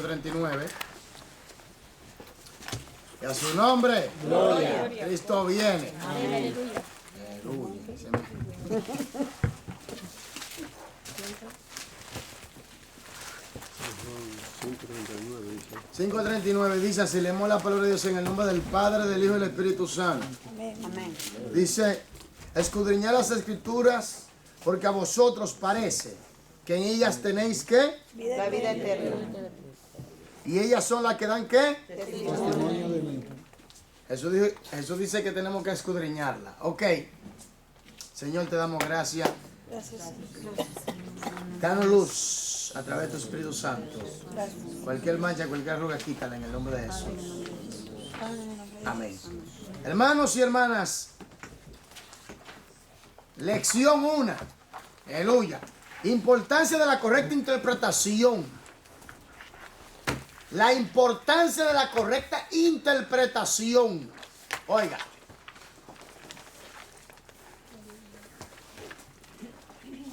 39. Y a su nombre, Gloria. Cristo viene. Aleluya. Aleluya. 5:39 dice así, leemos la palabra de Dios en el nombre del Padre, del Hijo y del Espíritu Santo. Amén. Dice, escudriñad las Escrituras, porque a vosotros parece que en ellas tenéis ¿qué? La vida eterna. Y ellas son las que dan ¿qué? Testimonio de mí. Jesús dice que tenemos que escudriñarla. Ok. Señor, te damos gracias. Gracias. Danos luz a través de tu Espíritu Santo. Gracias. Cualquier mancha, cualquier arruga, quítala en el nombre de Jesús. Amén. Hermanos y hermanas, lección 1. Aleluya. Importancia de la correcta interpretación. La importancia de la correcta interpretación. Oiga.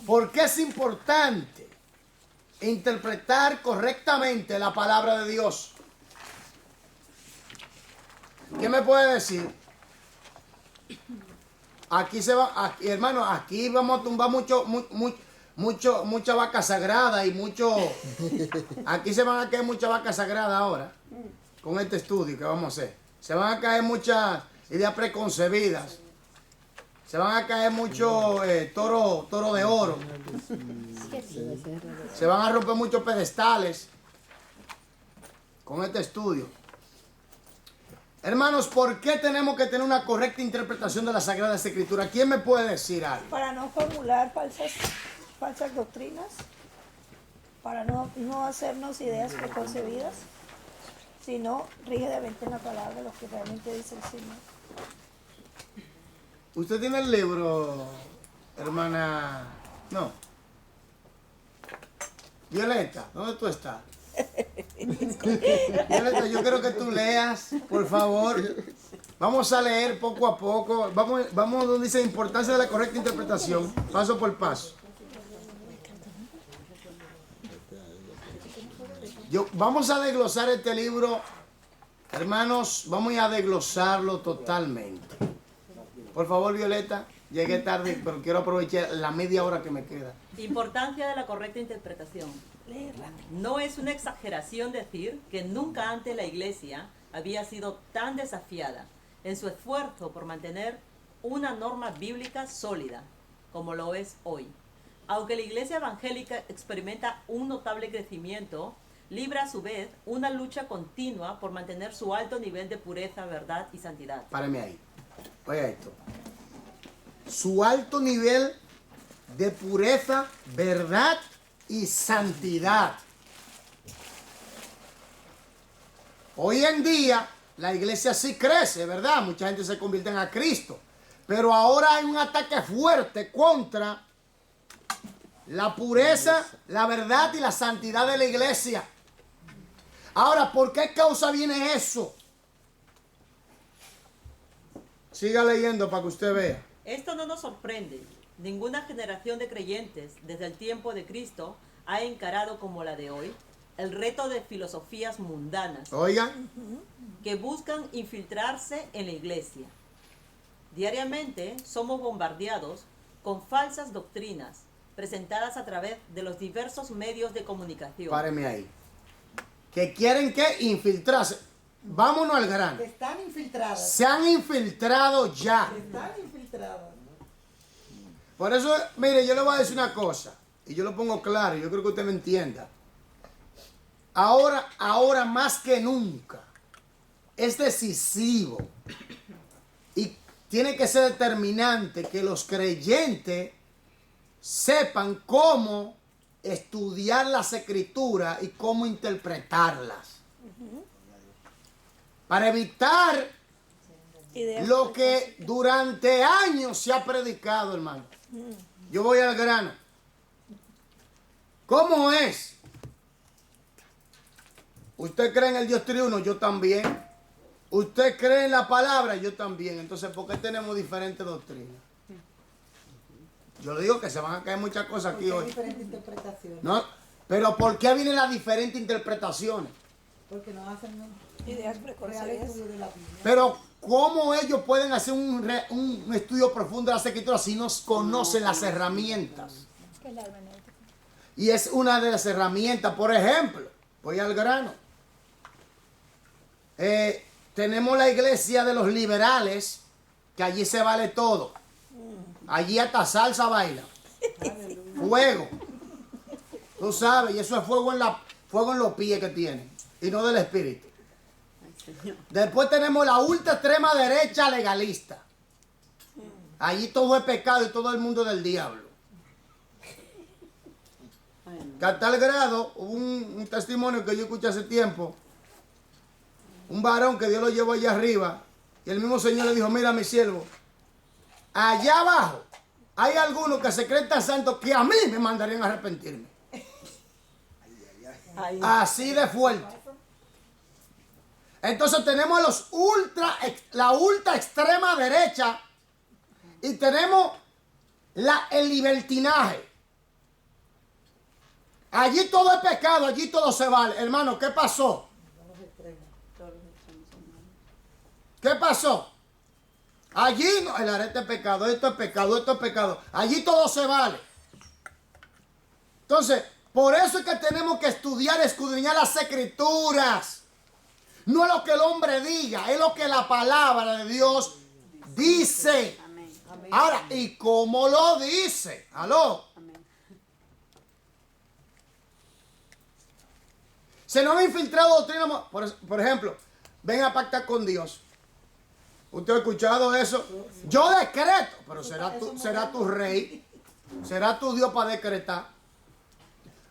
¿Por qué es importante interpretar correctamente la palabra de Dios? ¿Qué me puede decir? Aquí se va, aquí, hermano, aquí vamos a tumbar mucha vaca sagrada y mucho. Aquí se van a caer muchas vacas sagradas ahora con este estudio que vamos a hacer. Se van a caer muchas ideas preconcebidas. Se van a caer muchos toro de oro. Se van a romper muchos pedestales con este estudio. Hermanos, ¿por qué tenemos que tener una correcta interpretación de la Sagrada Escritura? ¿Quién me puede decir algo? Para no formular falsas doctrinas, para no hacernos ideas preconcebidas, sino rígidamente en la palabra lo que realmente dice el Señor. ¿Usted tiene el libro, hermana? No. Violeta, ¿dónde tú estás? Violeta, yo quiero que tú leas, por favor. Vamos a leer poco a poco. Vamos donde dice importancia de la correcta interpretación, paso por paso. Vamos a desglosar este libro, hermanos, vamos a desglosarlo totalmente. Por favor, Violeta, llegué tarde, pero quiero aprovechar la media hora que me queda. Importancia de la correcta interpretación. No es una exageración decir que nunca antes la Iglesia había sido tan desafiada en su esfuerzo por mantener una norma bíblica sólida como lo es hoy. Aunque la Iglesia evangélica experimenta un notable crecimiento, libra a su vez una lucha continua por mantener su alto nivel de pureza, verdad y santidad. Páreme ahí. Oiga esto. Su alto nivel de pureza, verdad y santidad. Hoy en día la iglesia sí crece, ¿verdad? Mucha gente se convierte a Cristo. Pero ahora hay un ataque fuerte contra la pureza, la verdad y la santidad de la iglesia. Ahora, ¿por qué causa viene eso? Siga leyendo para que usted vea. Esto no nos sorprende. Ninguna generación de creyentes desde el tiempo de Cristo ha encarado como la de hoy el reto de filosofías mundanas Oiga. que buscan infiltrarse en la iglesia. Diariamente somos bombardeados con falsas doctrinas presentadas a través de los diversos medios de comunicación. Páreme ahí. Que quieren que infiltrarse. Vámonos al grano. Que están infiltradas. Se han infiltrado ya. Están infiltradas. Por eso, mire, yo le voy a decir una cosa. Y yo lo pongo claro, yo creo que usted me entienda. Ahora más que nunca, es decisivo. Y tiene que ser determinante que los creyentes sepan cómo estudiar las escrituras y cómo interpretarlas. Para evitar lo que durante años se ha predicado, hermano. Yo voy al grano. ¿Cómo es? ¿Usted cree en el Dios triuno? Yo también. ¿Usted cree en la palabra? Yo también. Entonces, ¿por qué tenemos diferentes doctrinas? Yo le digo que se van a caer muchas cosas aquí hoy. Diferentes interpretaciones. No, Pero ¿por qué vienen las diferentes interpretaciones? Porque no hacen Ideas real preconcebidas. estudio de la Biblia. Pero ¿cómo ellos pueden hacer un estudio profundo de las escrituras si no conocen las herramientas? Y es una de las herramientas. Por ejemplo, voy al grano. Tenemos la iglesia de los liberales, que allí se vale todo. Allí hasta salsa baila. Fuego. Tú sabes, y eso es fuego en los pies que tienen. Y no del espíritu. Después tenemos la ultra extrema derecha legalista. Allí todo es pecado y todo el mundo del diablo. Que a tal grado, hubo un testimonio que yo escuché hace tiempo. Un varón que Dios lo llevó allá arriba. Y el mismo Señor le dijo, mira mi siervo, allá abajo hay algunos que se creen tan santos que a mí me mandarían a arrepentirme. Así de fuerte. Entonces tenemos la ultra extrema derecha y tenemos el libertinaje. Allí todo es pecado, allí todo se vale. Hermano, ¿qué pasó? ¿Qué pasó? Allí no, el arete es pecado, esto es pecado, esto es pecado. Allí todo se vale. Entonces, por eso es que tenemos que estudiar, escudriñar las escrituras. No es lo que el hombre diga, es lo que la palabra de Dios dice. Ahora, ¿y cómo lo dice? ¿Aló? Se nos ha infiltrado doctrina. Por ejemplo, ven a pactar con Dios. ¿Usted ha escuchado eso? Yo decreto, pero será tu rey, será tu Dios para decretar.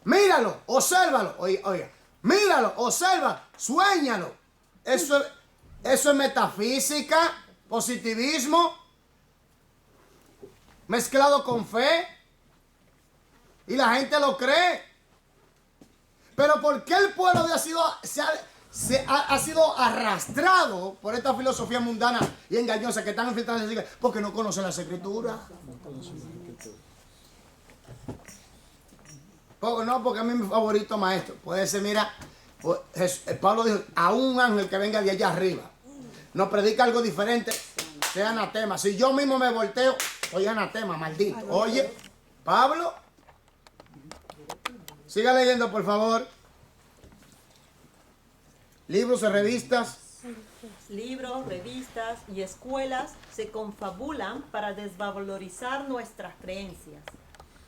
Míralo, obsérvalo, oiga, míralo, observa, suéñalo. Eso es metafísica, positivismo, mezclado con fe. Y la gente lo cree. Pero ¿por qué el pueblo ha sido arrastrado por esta filosofía mundana y engañosa que están infiltradas en la iglesia? Porque no conocen las escrituras. No, porque a mí mi favorito maestro puede ser, mira, Pablo dijo, a un ángel que venga de allá arriba, nos predica algo diferente, sea anatema. Si yo mismo me volteo, soy anatema, maldito. Oye, Pablo, siga leyendo, por favor. Libros y revistas. Libros, revistas y escuelas se confabulan para desvalorizar nuestras creencias.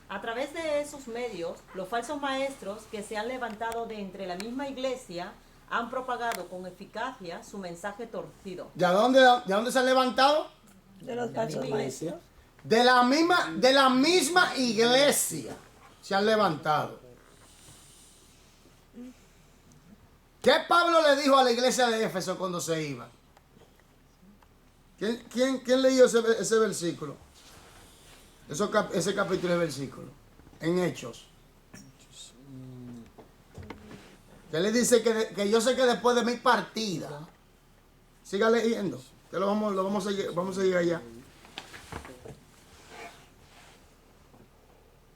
A través de esos medios, los falsos maestros que se han levantado de entre la misma iglesia han propagado con eficacia su mensaje torcido. ¿De dónde se han levantado? De los falsos maestros. De la misma iglesia se han levantado. ¿Qué Pablo le dijo a la iglesia de Éfeso cuando se iba? ¿Quién leyó ese versículo? Ese capítulo de versículo. En Hechos. Que le dice que yo sé que después de mi partida. Siga leyendo. Que vamos a llegar allá.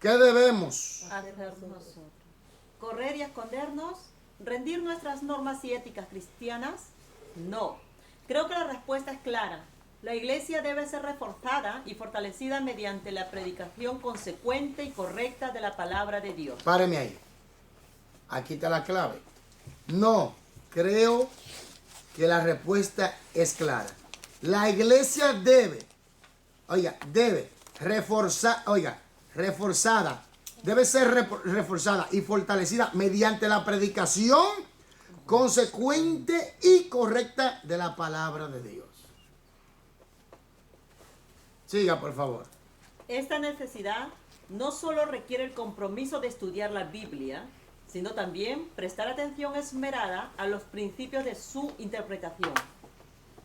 ¿Qué debemos hacer nosotros? ¿Correr y escondernos? ¿Rendir nuestras normas y éticas cristianas? No. Creo que la respuesta es clara. La iglesia debe ser reforzada y fortalecida mediante la predicación consecuente y correcta de la palabra de Dios. Páreme ahí. Aquí está la clave. No, creo que la respuesta es clara. La iglesia debe ser reforzada y fortalecida mediante la predicación consecuente y correcta de la palabra de Dios. Siga, por favor. Esta necesidad no solo requiere el compromiso de estudiar la Biblia, sino también prestar atención esmerada a los principios de su interpretación.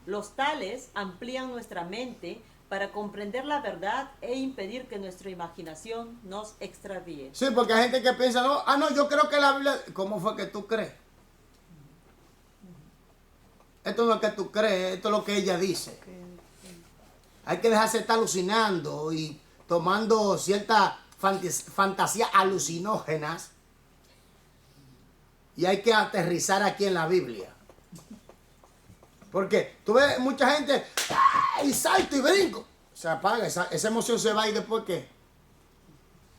Los tales amplían nuestra mente para comprender la verdad e impedir que nuestra imaginación nos extravíe. Sí, porque hay gente que piensa, yo creo que la Biblia... ¿Cómo fue que tú crees? Esto no es lo que tú crees, esto es lo que ella dice. Hay que dejarse estar alucinando y tomando ciertas fantasías alucinógenas y hay que aterrizar aquí en la Biblia. Porque tú ves mucha gente, y salto y brinco. Se apaga, esa emoción se va y después ¿qué?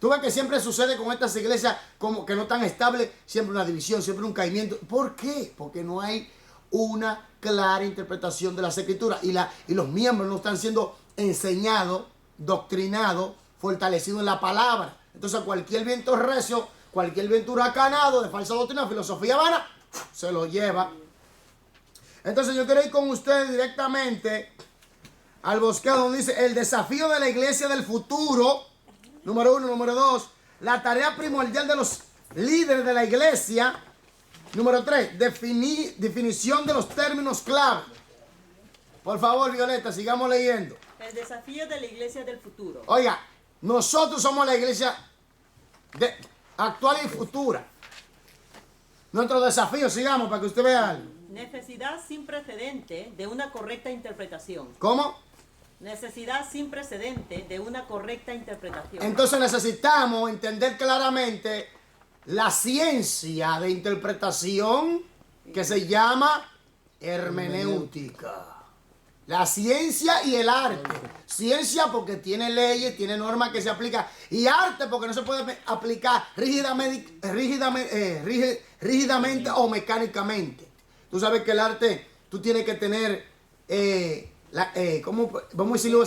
Tú ves que siempre sucede con estas iglesias como que no tan estables, siempre una división, siempre un caimiento. ¿Por qué? Porque no hay una clara interpretación de las Escrituras y los miembros no están siendo enseñados, doctrinados, fortalecidos en la palabra. Entonces cualquier viento recio, cualquier viento huracanado de falsa doctrina, filosofía vana, se lo lleva. Entonces yo quiero ir con ustedes directamente al bosquejo donde dice el desafío de la iglesia del futuro, número 1, número 2, la tarea primordial de los líderes de la iglesia, número 3, definición de los términos clave. Por favor, Violeta, sigamos leyendo. El desafío de la iglesia del futuro. Oiga, nosotros somos la iglesia actual y futura. Nuestro desafío, sigamos para que usted vea algo. Necesidad sin precedente de una correcta interpretación. ¿Cómo? Necesidad sin precedente de una correcta interpretación. Entonces necesitamos entender claramente la ciencia de interpretación que se llama hermenéutica. La ciencia y el arte. Ciencia porque tiene leyes, tiene normas que se aplican. Y arte porque no se puede aplicar rígidamente o mecánicamente. Tú sabes que el arte, tú tienes que tener, vamos a decirlo,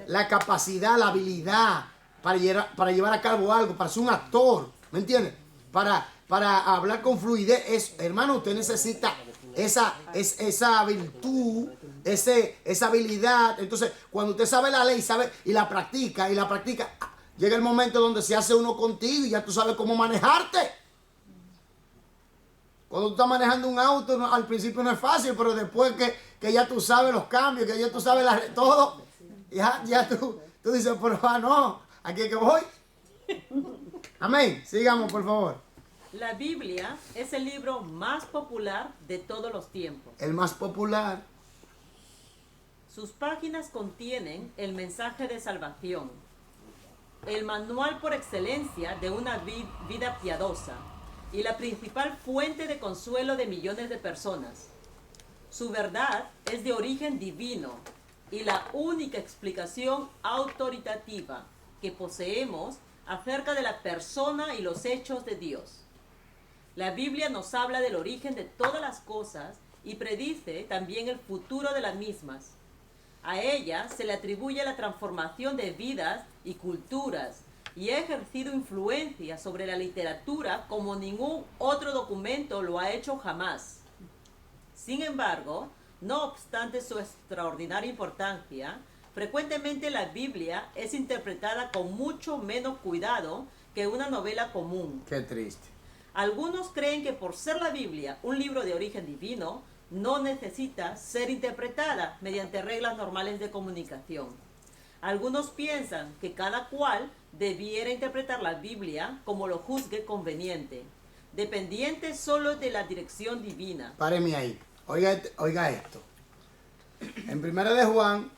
la capacidad, la habilidad para llevar a cabo algo, para ser un actor, ¿me entiendes? Para hablar con fluidez. Hermano, usted necesita esa virtud, esa habilidad. Entonces, cuando usted sabe la ley, sabe y la practica, llega el momento donde se hace uno contigo y ya tú sabes cómo manejarte. Cuando tú estás manejando un auto, al principio no es fácil, pero después que ya tú sabes los cambios, que ya tú sabes todo, ya tú dices, pero no, aquí es que voy. Amén. Sigamos, por favor. La Biblia es el libro más popular de todos los tiempos. El más popular. Sus páginas contienen el mensaje de salvación, el manual por excelencia de una vida piadosa y la principal fuente de consuelo de millones de personas. Su verdad es de origen divino y la única explicación autoritativa que poseemos acerca de la persona y los hechos de Dios. La Biblia nos habla del origen de todas las cosas y predice también el futuro de las mismas. A ella se le atribuye la transformación de vidas y culturas y ha ejercido influencia sobre la literatura como ningún otro documento lo ha hecho jamás. Sin embargo, no obstante su extraordinaria importancia, frecuentemente la Biblia es interpretada con mucho menos cuidado que una novela común. Qué triste. Algunos creen que por ser la Biblia un libro de origen divino, no necesita ser interpretada mediante reglas normales de comunicación. Algunos piensan que cada cual debiera interpretar la Biblia como lo juzgue conveniente, dependiente solo de la dirección divina. Páreme ahí. Oiga esto. En 1 de Juan,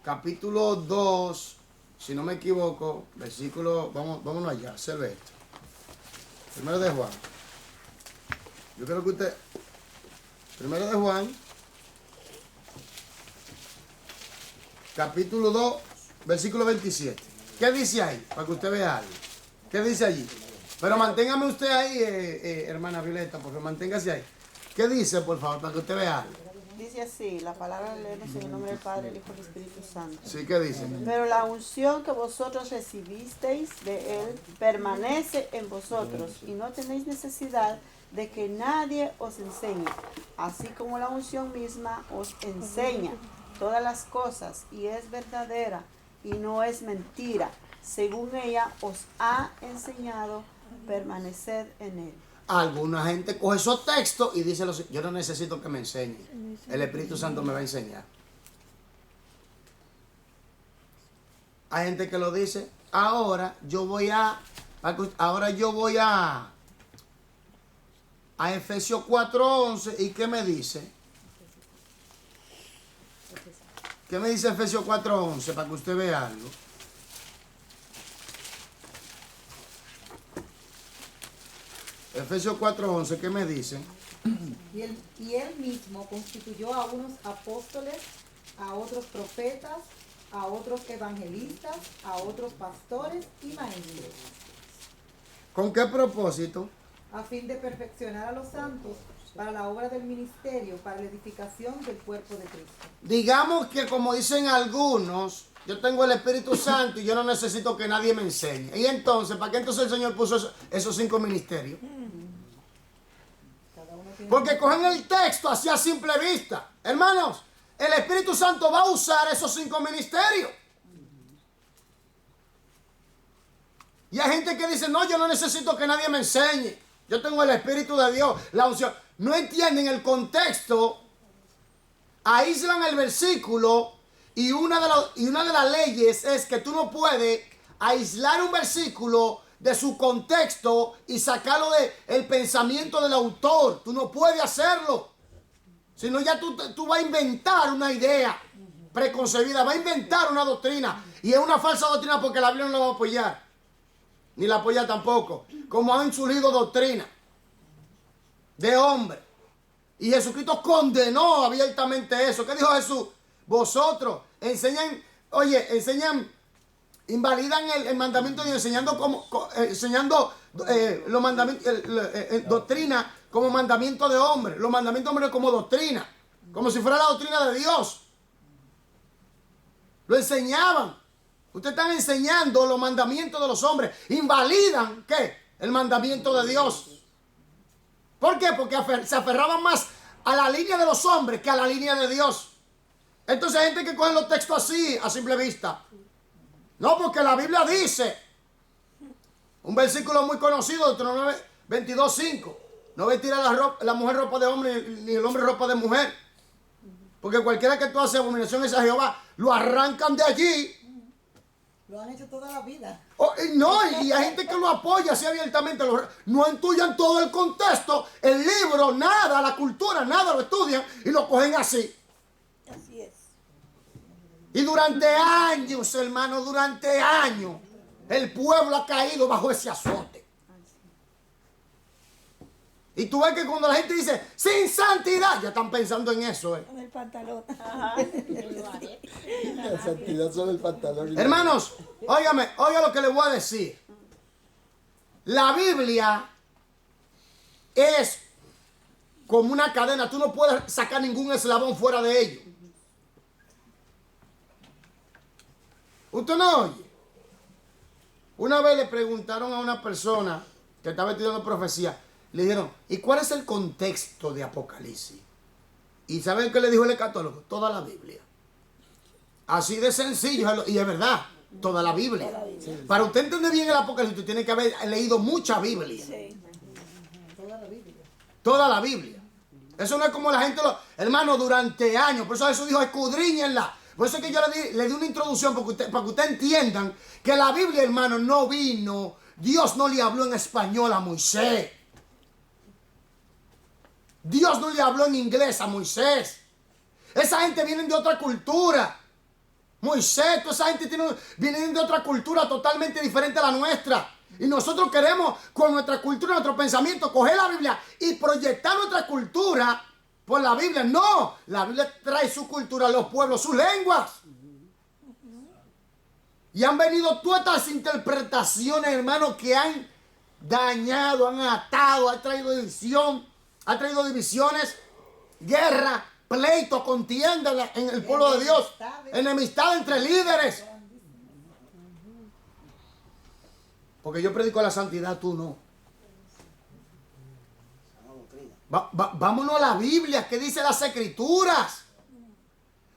capítulo 2, si no me equivoco, versículo, vámonos allá, observe esto. 1 de Juan. Yo creo que usted, 1 de Juan, capítulo 2, versículo 27. ¿Qué dice ahí? Para que usted vea algo. ¿Qué dice allí? Pero manténgame usted ahí, hermana Violeta, porque manténgase ahí. ¿Qué dice, por favor, para que usted vea algo? Dice así, la palabra leemos en el nombre del Padre, el Hijo y el Espíritu Santo. Sí, ¿qué dice? Pero la unción que vosotros recibisteis de Él permanece en vosotros y no tenéis necesidad de que nadie os enseñe, así como la unción misma os enseña todas las cosas y es verdadera y no es mentira. Según ella os ha enseñado, permaneced en Él. Alguna gente coge esos textos y dice, yo no necesito que me enseñe. El Espíritu Santo me va a enseñar. Hay gente que lo dice, ahora yo voy a Efesios 4:11, ¿y qué me dice? ¿Qué me dice Efesios 4:11? Para que usted vea algo. Efesios 4:11, ¿qué me dice? Y él mismo constituyó a unos apóstoles, a otros profetas, a otros evangelistas, a otros pastores y maestros, ¿Con qué propósito? a fin de perfeccionar a los santos para la obra del ministerio, para la edificación del cuerpo de Cristo. Digamos que como dicen algunos, yo tengo el Espíritu Santo y yo no necesito que nadie me enseñe. Y entonces, ¿para qué entonces el Señor puso esos 5 ministerios? Cada uno tiene Porque cogen el texto así a simple vista. Hermanos, el Espíritu Santo va a usar esos 5 ministerios. Y hay gente que dice, no, yo no necesito que nadie me enseñe. Yo tengo el Espíritu de Dios, la unción. No entienden el contexto, aíslan el versículo y una de las leyes es que tú no puedes aislar un versículo de su contexto y sacarlo del pensamiento del autor. Tú no puedes hacerlo. Sino ya tú vas a inventar una idea preconcebida, vas a inventar una doctrina. Y es una falsa doctrina porque la Biblia no la va a apoyar. Ni la apoya tampoco. Como han surgido doctrinas de hombres. Y Jesucristo condenó abiertamente eso. ¿Qué dijo Jesús? Vosotros enseñan, invalidan el mandamiento de Dios, enseñando los mandamientos, doctrina como mandamiento de hombre, los mandamientos de hombre como doctrina, como si fuera la doctrina de Dios. Lo enseñaban. Ustedes están enseñando los mandamientos de los hombres. Invalidan, ¿qué? El mandamiento de Dios. ¿Por qué? Porque se aferraban más a la línea de los hombres que a la línea de Dios. Entonces hay gente que coge los textos así, a simple vista. No, porque la Biblia dice, un versículo muy conocido, Deuteronomio 22:5. No vestirá la mujer ropa de hombre, ni el hombre ropa de mujer. Porque cualquiera que tú haces abominación a Jehová, lo arrancan de allí. Lo han hecho toda la vida. Y hay gente que lo apoya así abiertamente. No estudian todo el contexto, el libro, nada, la cultura, nada lo estudian y lo cogen así. Así es. Y durante años, hermano, durante años, el pueblo ha caído bajo ese azote. Y tú ves que cuando la gente dice, sin santidad, ya están pensando en eso. Con el pantalón. La santidad sobre el pantalón. Hermanos, oiga lo que les voy a decir. La Biblia es como una cadena. Tú no puedes sacar ningún eslabón fuera de ello. ¿Usted no oye? Una vez le preguntaron a una persona que estaba estudiando profecía. Le dijeron, ¿y cuál es el contexto de Apocalipsis? ¿Y saben qué le dijo el escatólogo? Toda la Biblia. Así de sencillo, y es verdad, toda la Biblia. Sí. Para usted entender bien el Apocalipsis, tiene que haber leído mucha Biblia. Sí. Toda la Biblia. Toda la Biblia. Eso no es como la gente, hermano, durante años. Por eso Jesús dijo, escudriñenla. Por eso es que yo le di una introducción para que ustedes entiendan que la Biblia, hermano, no vino. Dios no le habló en español a Moisés. Dios no le habló en inglés a Moisés. Esa gente viene de otra cultura. Moisés, toda esa gente viene de otra cultura totalmente diferente a la nuestra. Y nosotros queremos, con nuestra cultura, nuestro pensamiento, coger la Biblia y proyectar nuestra cultura por la Biblia. No, la Biblia trae su cultura a los pueblos, sus lenguas. Y han venido todas estas interpretaciones, hermanos, que han dañado, han atado, han traído división. Ha traído divisiones, guerra, pleito, contienda en el pueblo de Dios. Enemistad entre líderes. Porque yo predico la santidad, tú no. Vámonos a la Biblia, ¿qué dice las Escrituras?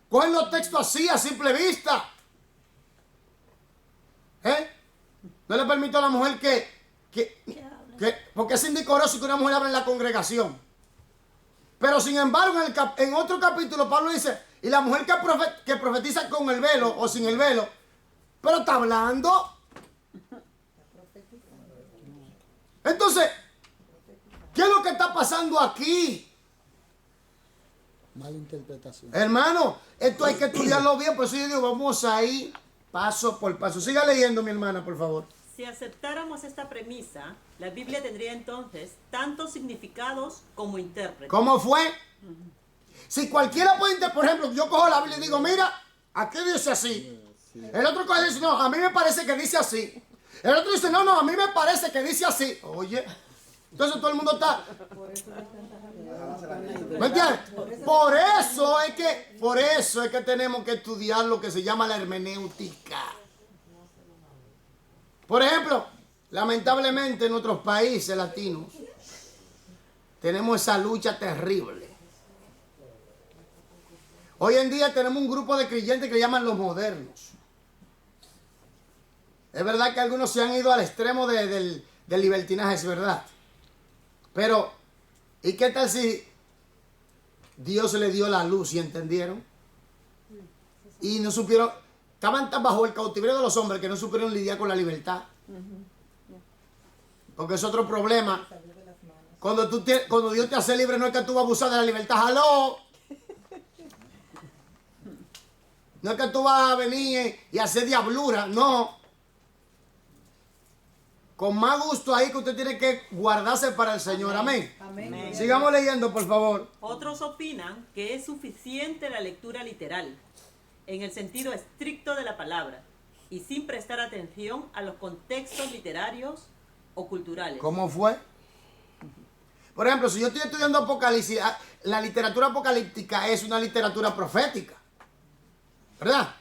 Cogen los textos así, a simple vista. No le permito a la mujer porque es indecoroso que una mujer hable en la congregación. Pero sin embargo, en otro capítulo, Pablo dice, y la mujer que profetiza con el velo o sin el velo, pero está hablando. Entonces, ¿qué es lo que está pasando aquí? Mala interpretación. Hermano, esto hay que estudiarlo bien, por eso yo digo, vamos a ir paso por paso. Siga leyendo, mi hermana, por favor. Si aceptáramos esta premisa, la Biblia tendría entonces tantos significados como intérpretes. ¿Cómo fue? Si cualquiera puede interpretar, por ejemplo, yo cojo la Biblia y digo, mira, aquí dice así. El otro coge y dice, no, a mí me parece que dice así. El otro dice, no, a mí me parece que dice así. Oye, entonces todo el mundo está... ¿Me entiendes? Por eso es que tenemos que estudiar lo que se llama la hermenéutica. Por ejemplo, lamentablemente en nuestros países latinos tenemos esa lucha terrible. Hoy en día tenemos un grupo de creyentes que le llaman los modernos. Es verdad que algunos se han ido al extremo del libertinaje, es verdad. Pero, ¿y qué tal si Dios le dio la luz y entendieron? Y no supieron, estaban tan bajo el cautiverio de los hombres que no supieron lidiar con la libertad. Porque es otro problema. Cuando Dios te hace libre, no es que tú vas a abusar de la libertad. ¡Aló! No es que tú vas a venir y hacer diablura, no. Con más gusto ahí que usted tiene que guardarse para el Señor. Amén. Amén. Sigamos leyendo, por favor. Otros opinan que es suficiente la lectura literal, en el sentido estricto de la palabra, y sin prestar atención a los contextos literarios o culturales. ¿Cómo fue? Por ejemplo, si yo estoy estudiando Apocalipsis, la literatura apocalíptica es una literatura profética, ¿verdad?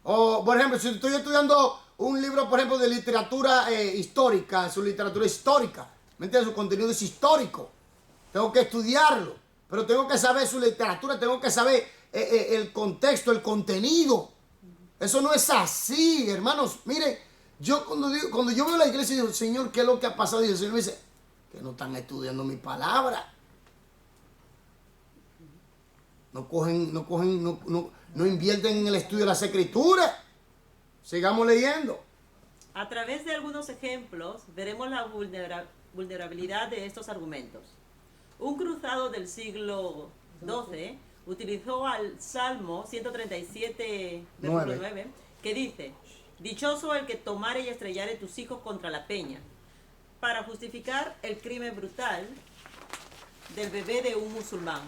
O, por ejemplo, si estoy estudiando un libro, por ejemplo, de literatura histórica, su literatura histórica, ¿me entiendes? Su contenido es histórico. Tengo que estudiarlo, pero tengo que saber su literatura, tengo que saber el contexto, el contenido. Eso no es así, hermanos. Mire, yo cuando yo veo la iglesia y digo, Señor, ¿qué es lo que ha pasado? Y el Señor me dice, que no están estudiando mi palabra. No invierten en el estudio de las escrituras. Sigamos leyendo. A través de algunos ejemplos, veremos la vulnerabilidad de estos argumentos. Un cruzado del siglo XII utilizó al Salmo 137, versículo 9, que dice, dichoso el que tomare y estrellare tus hijos contra la peña, para justificar el crimen brutal del bebé de un musulmán.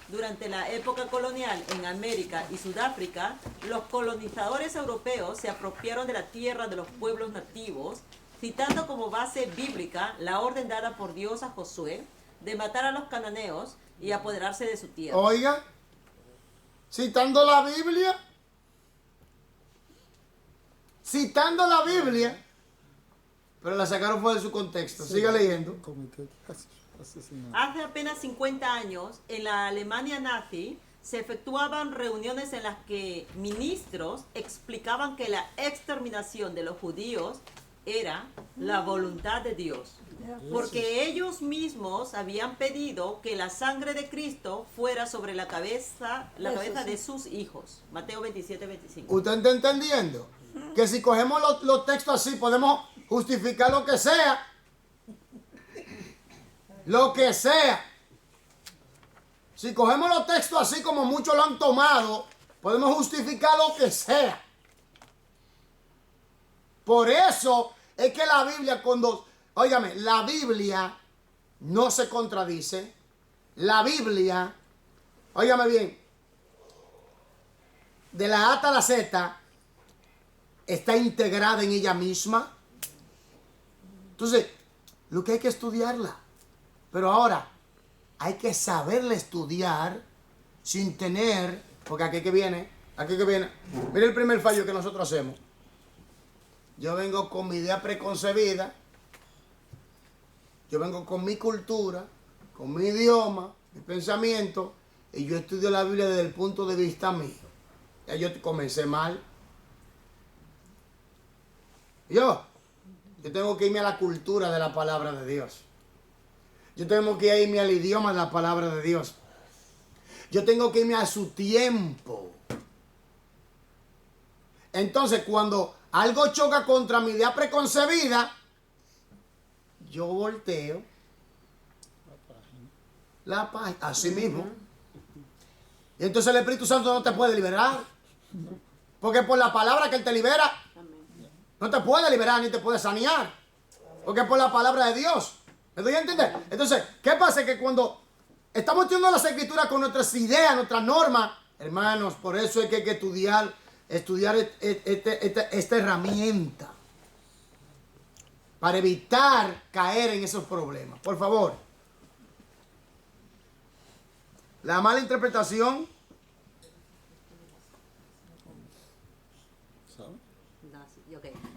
Durante la época colonial en América y Sudáfrica, los colonizadores europeos se apropiaron de la tierra de los pueblos nativos, citando como base bíblica la orden dada por Dios a Josué de matar a los cananeos y apoderarse de su tierra. Oiga, citando la Biblia, pero la sacaron fuera de su contexto. Siga leyendo. Hace apenas 50 años, en la Alemania nazi, se efectuaban reuniones en las que ministros explicaban que la exterminación de los judíos era la voluntad de Dios, porque ellos mismos habían pedido que la sangre de Cristo fuera sobre la cabeza de sus hijos. Mateo 27, 25. ¿Usted está entendiendo? Que si cogemos los textos así, podemos justificar lo que sea. Lo que sea. Si cogemos los textos así como muchos lo han tomado, podemos justificar lo que sea. Por eso es que la Biblia, óigame, la Biblia no se contradice. La Biblia, óigame bien, de la A hasta la Z, está integrada en ella misma. Entonces, lo que hay que estudiarla. Pero ahora, hay que saberla estudiar sin tener, porque aquí que viene. Mira el primer fallo que nosotros hacemos. Yo vengo con mi idea preconcebida, yo vengo con mi cultura, con mi idioma, mi pensamiento, y yo estudio la Biblia desde el punto de vista mío. Ya yo comencé mal. Yo tengo que irme a la cultura de la palabra de Dios. Yo tengo que irme al idioma de la palabra de Dios. Yo tengo que irme a su tiempo. Entonces, cuando algo choca contra mi idea preconcebida, yo volteo la página, así mismo. Y entonces el Espíritu Santo no te puede liberar. Porque por la palabra que Él te libera. No te puede liberar ni te puede sanear. Porque es por la palabra de Dios. ¿Me doy a entender? Entonces, ¿qué pasa? Que cuando estamos estudiando las escrituras con nuestras ideas, nuestras normas, hermanos, por eso es que hay que estudiar esta herramienta. Para evitar caer en esos problemas. Por favor. La mala interpretación.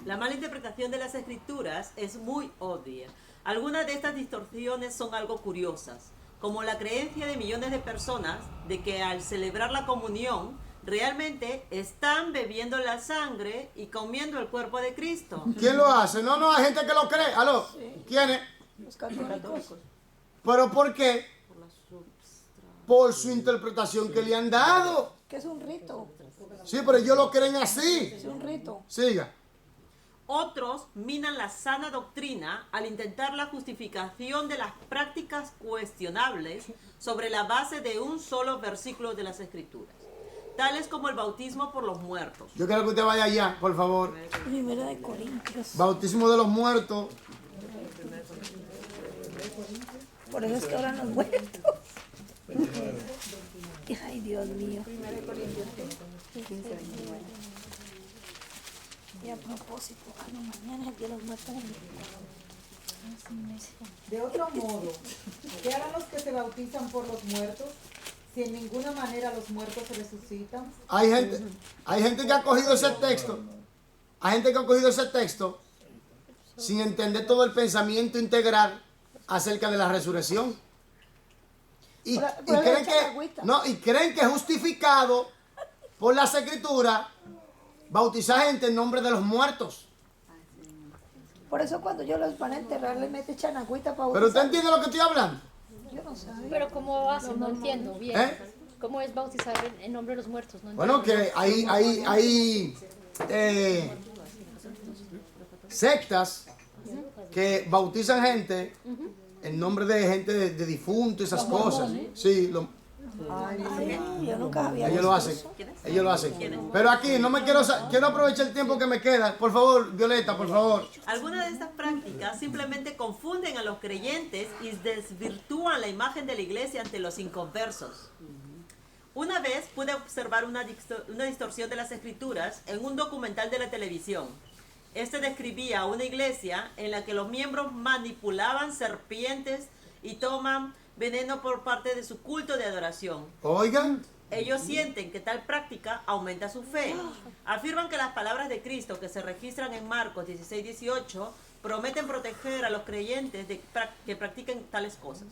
La mala interpretación de las escrituras es muy obvia. Algunas de estas distorsiones son algo curiosas, como la creencia de millones de personas de que al celebrar la comunión realmente están bebiendo la sangre y comiendo el cuerpo de Cristo. ¿Quién lo hace? No, hay gente que lo cree. ¿Aló? Sí. ¿Quiénes? Los católicos. ¿Pero por qué? Por su interpretación que le han dado. Que es un rito. Sí, pero ellos lo creen así. Es un rito. Siga. Otros minan la sana doctrina al intentar la justificación de las prácticas cuestionables sobre la base de un solo versículo de las Escrituras, tales como el bautismo por los muertos. Yo quiero que usted vaya allá, por favor. Primera de Corintios. Bautismo de los muertos. Por eso es que oran los muertos. Ay, Dios mío. Y a propósito, mañana es el día de los muertos. De otro modo, ¿qué harán los que se bautizan por los muertos? Si en ninguna manera los muertos se resucitan. Hay gente que ha cogido ese texto. Hay gente que ha cogido ese texto sin entender todo el pensamiento integral acerca de la resurrección. Y creen que es justificado por las escrituras bautizar gente en nombre de los muertos. Por eso cuando yo los van a enterrar les meten chanagüita para ¿Pero usted entiende lo que estoy hablando? Yo no sé. Pero ¿cómo hacen? No entiendo bien. ¿Eh? ¿Cómo es bautizar en nombre de los muertos? No Bueno, entiendo. que hay sectas que bautizan gente en nombre de gente de difunto, esas cosas. Sí, Ay, yo nunca había ellos lo visto hacen. eso. Ellos lo hacen. Pero aquí no me quiero aprovechar el tiempo que me queda. Por favor, Violeta, por favor. Algunas de estas prácticas simplemente confunden a los creyentes y desvirtúan la imagen de la iglesia ante los inconversos. Una vez pude observar una distorsión de las escrituras en un documental de la televisión. Este describía una iglesia en la que los miembros manipulaban serpientes y toman veneno por parte de su culto de adoración. Oigan. Ellos sienten que tal práctica aumenta su fe. Afirman que las palabras de Cristo que se registran en Marcos 16-18 prometen proteger a los creyentes de que practiquen tales cosas.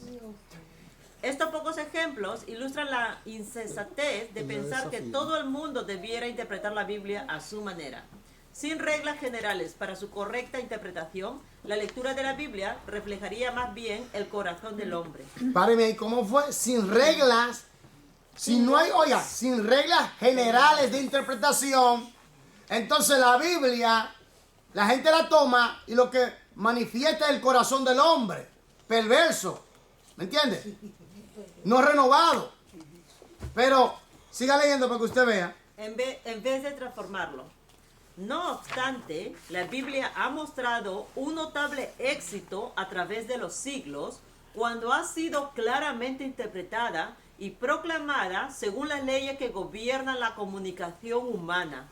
Estos pocos ejemplos ilustran la insensatez de pensar que todo el mundo debiera interpretar la Biblia a su manera. Sin reglas generales para su correcta interpretación, la lectura de la Biblia reflejaría más bien el corazón del hombre. Páreme ahí, ¿cómo fue? Sin reglas. Si no hay, oiga, sin reglas generales de interpretación, entonces la Biblia, la gente la toma y lo que manifiesta es el corazón del hombre, perverso, ¿me entiende? No renovado. Pero siga leyendo para que usted vea. En vez de transformarlo. No obstante, la Biblia ha mostrado un notable éxito a través de los siglos cuando ha sido claramente interpretada y proclamada según las leyes que gobiernan la comunicación humana.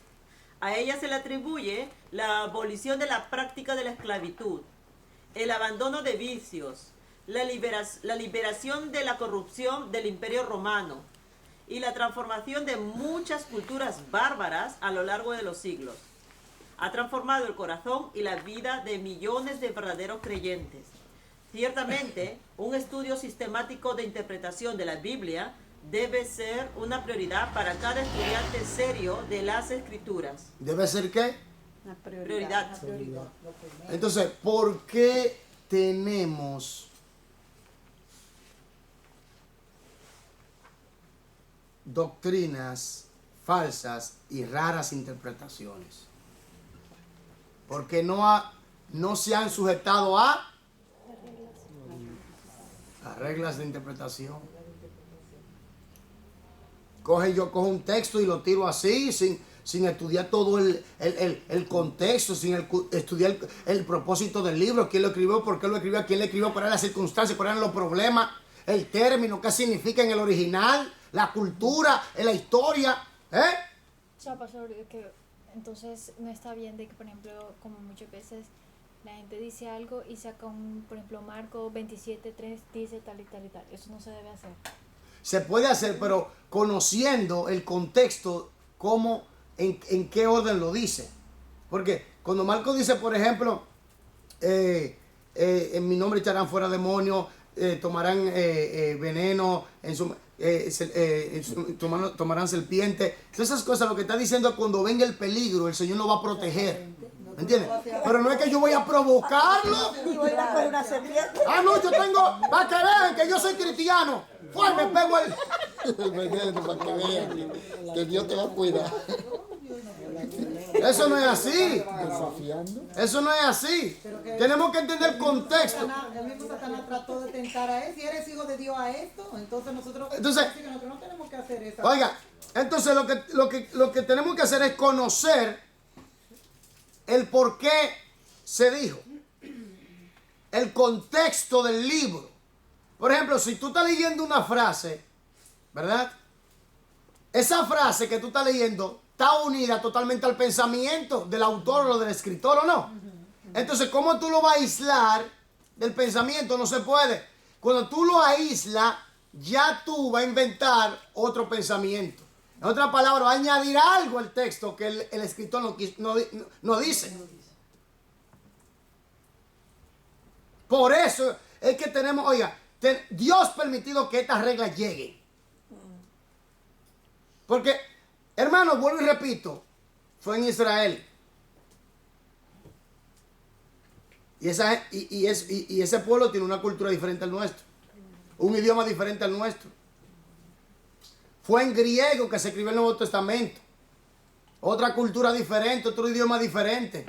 A ella se le atribuye la abolición de la práctica de la esclavitud, el abandono de vicios, la liberación de la corrupción del Imperio Romano y la transformación de muchas culturas bárbaras a lo largo de los siglos. Ha transformado el corazón y la vida de millones de verdaderos creyentes. Ciertamente, un estudio sistemático de interpretación de la Biblia debe ser una prioridad para cada estudiante serio de las Escrituras. ¿Debe ser qué? Una prioridad. Prioridad. Entonces, ¿por qué tenemos doctrinas falsas y raras interpretaciones? Porque no se han sujetado a reglas de interpretación. Yo cojo un texto y lo tiro así, sin estudiar todo el contexto, sin estudiar el propósito del libro, quién lo escribió, por qué lo escribió, quién le escribió, cuáles eran las circunstancias, cuáles eran los problemas, el término, qué significa en el original, la cultura, en la historia. O sea, pastor, que entonces no está bien de que, por ejemplo, como muchas veces la gente dice algo y saca por ejemplo, Marco 27:3 dice tal y tal y tal. Eso no se debe hacer. Se puede hacer, pero conociendo el contexto, cómo, en qué orden lo dice. Porque cuando Marco dice, por ejemplo, en mi nombre echarán fuera demonios, tomarán veneno, tomarán serpiente. Todas esas cosas, lo que está diciendo es cuando venga el peligro, el Señor nos va a proteger. ¿Me entiendes? Pero no es que yo voy a provocarlo. Y voy a ir a coger una serpiente. Ah, no, yo tengo, para que vean que yo soy cristiano. Fue, me pego El veneno para que vean que Dios te va a cuidar. Eso no es así. Desafiando. Eso no es así. Tenemos que entender el contexto. El mismo Satanás trató de tentar a él. Si eres hijo de Dios a esto, entonces nosotros no tenemos que hacer eso. Oiga, entonces lo que tenemos que hacer es conocer el por qué se dijo. El contexto del libro. Por ejemplo, si tú estás leyendo una frase, ¿verdad? Esa frase que tú estás leyendo está unida totalmente al pensamiento del autor o del escritor, ¿o no? Entonces, ¿cómo tú lo vas a aislar del pensamiento? No se puede. Cuando tú lo aíslas, ya tú vas a inventar otro pensamiento. En otras palabras, va a añadir algo al texto que el escritor no dice. Por eso es que tenemos, oiga, Dios ha permitido que estas reglas lleguen. Porque, hermano, vuelvo y repito, fue en Israel. Y ese pueblo tiene una cultura diferente al nuestro. Un idioma diferente al nuestro. Fue en griego que se escribió el Nuevo Testamento. Otra cultura diferente, otro idioma diferente.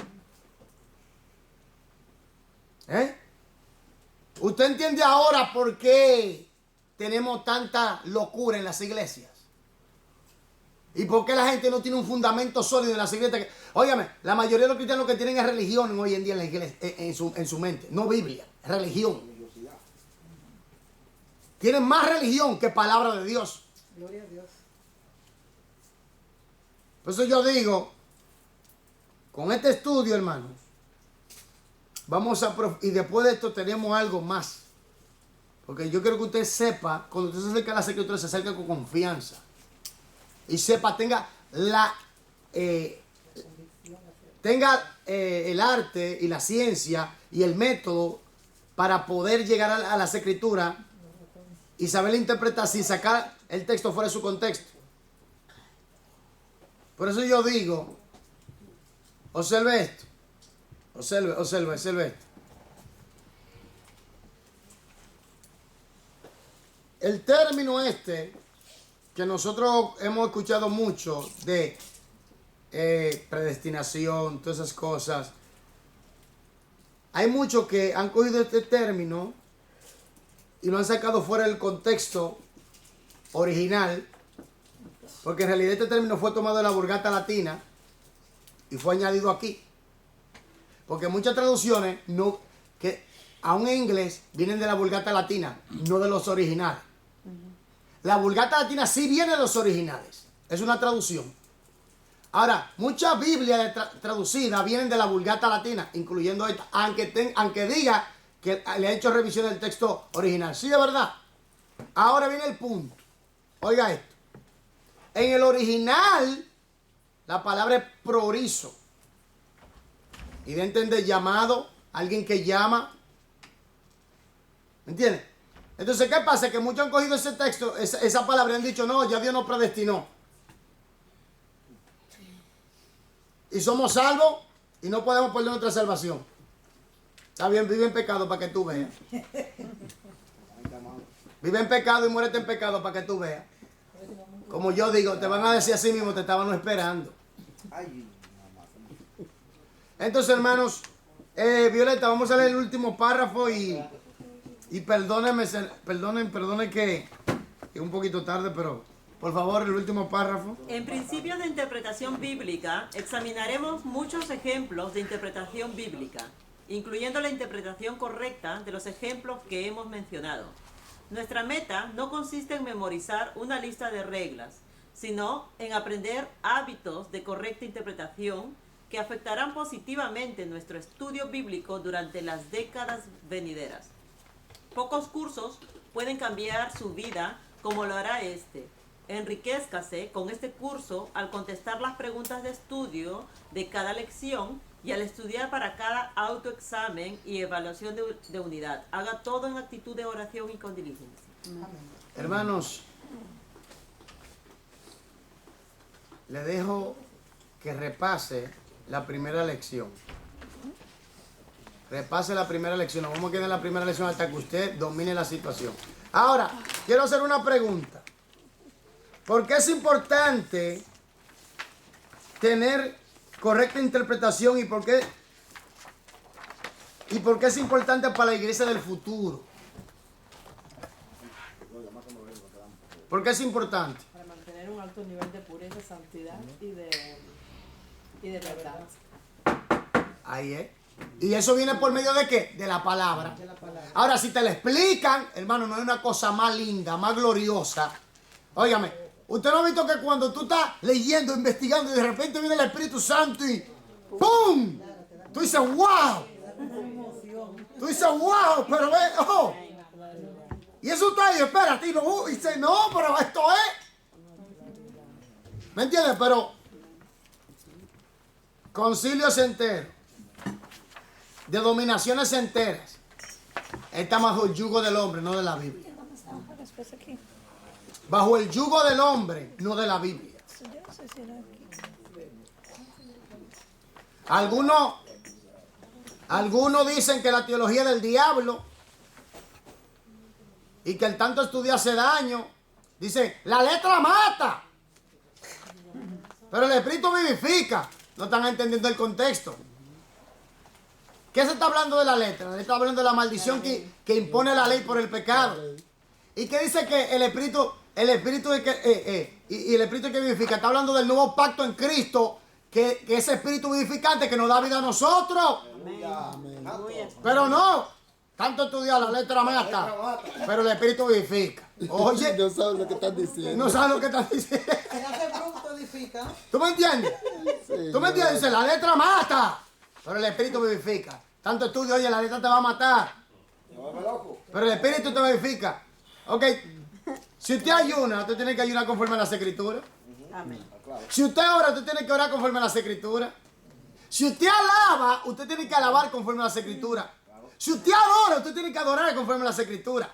¿Usted entiende ahora por qué tenemos tanta locura en las iglesias? ¿Y por qué la gente no tiene un fundamento sólido en las iglesias? Óigame, la mayoría de los cristianos que tienen es religión hoy en día en la iglesia, en su mente. No Biblia, religión. Tienen más religión que palabra de Dios. Gloria a Dios. Por eso yo digo, con este estudio, hermanos, y después de esto tenemos algo más. Porque yo quiero que usted sepa, cuando usted se acerca a las escrituras, se acerca con confianza. Y sepa, tenga el arte y la ciencia y el método para poder llegar a las escrituras y saber interpretar sin sacar el texto fuera de su contexto. Por eso yo digo, observe esto. Observe esto. El término que nosotros hemos escuchado mucho de predestinación, todas esas cosas. Hay muchos que han cogido este término y lo han sacado fuera del contexto original, porque en realidad este término fue tomado de la Vulgata Latina y fue añadido aquí. Porque muchas traducciones, que aún en inglés, vienen de la Vulgata Latina, no de los originales. La Vulgata Latina sí viene de los originales. Es una traducción. Ahora, muchas Biblias traducidas vienen de la Vulgata Latina, incluyendo esta, aunque diga que le ha hecho revisión del texto original. Sí, de verdad. Ahora viene el punto. Oiga esto. En el original, la palabra es prorizo. Y de entender llamado, alguien que llama. ¿Me entiendes? Entonces, ¿qué pasa? Que muchos han cogido ese texto, esa palabra y han dicho, no, ya Dios nos predestinó. Y somos salvos y no podemos perder nuestra salvación. Está bien, vive en pecado para que tú veas. Vive en pecado y muérete en pecado para que tú veas. Como yo digo, te van a decir así mismo, te estaban esperando. Entonces, hermanos, Violeta, vamos a leer el último párrafo y perdonen que es un poquito tarde, pero Por favor, el último párrafo. En principios de interpretación bíblica, examinaremos muchos ejemplos de interpretación bíblica, incluyendo la interpretación correcta de los ejemplos que hemos mencionado. Nuestra meta no consiste en memorizar una lista de reglas, sino en aprender hábitos de correcta interpretación que afectarán positivamente nuestro estudio bíblico durante las décadas venideras. Pocos cursos pueden cambiar su vida como lo hará este. Enriquézcase con este curso al contestar las preguntas de estudio de cada lección y al estudiar para cada autoexamen y evaluación de unidad. Haga todo en actitud de oración y con diligencia. Hermanos, le dejo que repase la primera lección. Repase la primera lección. Nos vamos a quedar en la primera lección hasta que usted domine la situación. Ahora, quiero hacer una pregunta. ¿Por qué es importante tener correcta interpretación y por qué es importante para la iglesia del futuro? ¿Por qué es importante? Para mantener un alto nivel de pureza, santidad y de verdad. Ahí es. ¿Y eso viene por medio de qué? De la palabra. Ahora, si te lo explican, hermano, no hay una cosa más linda, más gloriosa. Óigame, usted no ha visto que cuando tú estás leyendo, investigando y de repente viene el Espíritu Santo y ¡pum! Tú dices, ¡wow! Tú dices, ¡wow! Pero ve, ¡oh! Y eso está ahí, espérate, y dice, no, pero esto es. ¿Me entiendes? Pero concilios enteros, de dominaciones enteras, está bajo el yugo del hombre, no de la Biblia. Bajo el yugo del hombre, no de la Biblia. Algunos dicen que la teología es del diablo y que el tanto estudiar hace daño. Dice, la letra mata, pero el espíritu vivifica. No están entendiendo el contexto. ¿Qué se está hablando de la letra? La letra está hablando de la maldición que impone la ley por el pecado. ¿Y qué dice que el espíritu y el espíritu que vivifica? Está hablando del nuevo pacto en Cristo, que ese espíritu vivificante que nos da vida a nosotros. Amén. Pero no, tanto estudiar la letra mata, pero el espíritu vivifica. Oye, No sabes lo que están diciendo. no sabes lo que estás diciendo. Se hace bruto, edifica. ¿Tú me entiendes? Sí, ¿Tú me entiendes? Dice, la letra mata, pero el espíritu vivifica. Tanto estudio, oye, la letra te va a matar, pero el espíritu te vivifica. Ok, si usted ayuna, usted tiene que ayunar conforme a las escrituras. Amén. Si usted ora, usted tiene que orar conforme a las escrituras. Si usted alaba, usted tiene que alabar conforme a las escrituras. Si usted adora, usted tiene que adorar conforme a las escrituras.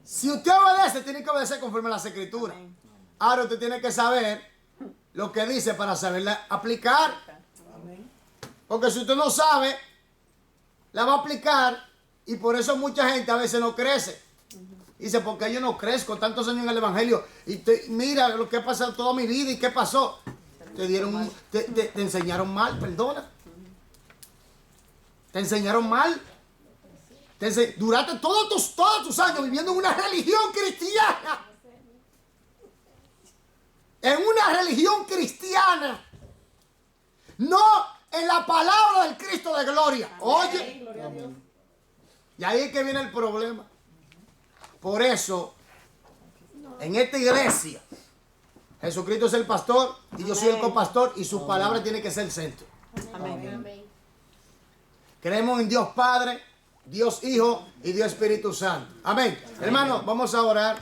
Si usted obedece, tiene que obedecer conforme a las escrituras. Ahora usted tiene que saber lo que dice para saberla aplicar. Porque si usted no sabe, la va a aplicar y por eso mucha gente a veces no crece. Dice, porque yo no crezco tantos años en el Evangelio y mira lo que ha pasado toda mi vida y qué pasó. Te enseñaron mal, perdona. Te enseñaron mal. Duraste todos tus años viviendo en una religión cristiana. En una religión cristiana. No en la palabra del Cristo de gloria. Oye. Y ahí es que viene el problema. Por eso, en esta iglesia, Jesucristo es el pastor y yo soy el copastor y su palabra tiene que ser el centro. Amén. Creemos en Dios Padre, Dios Hijo y Dios Espíritu Santo. Amén. Hermanos, vamos a orar.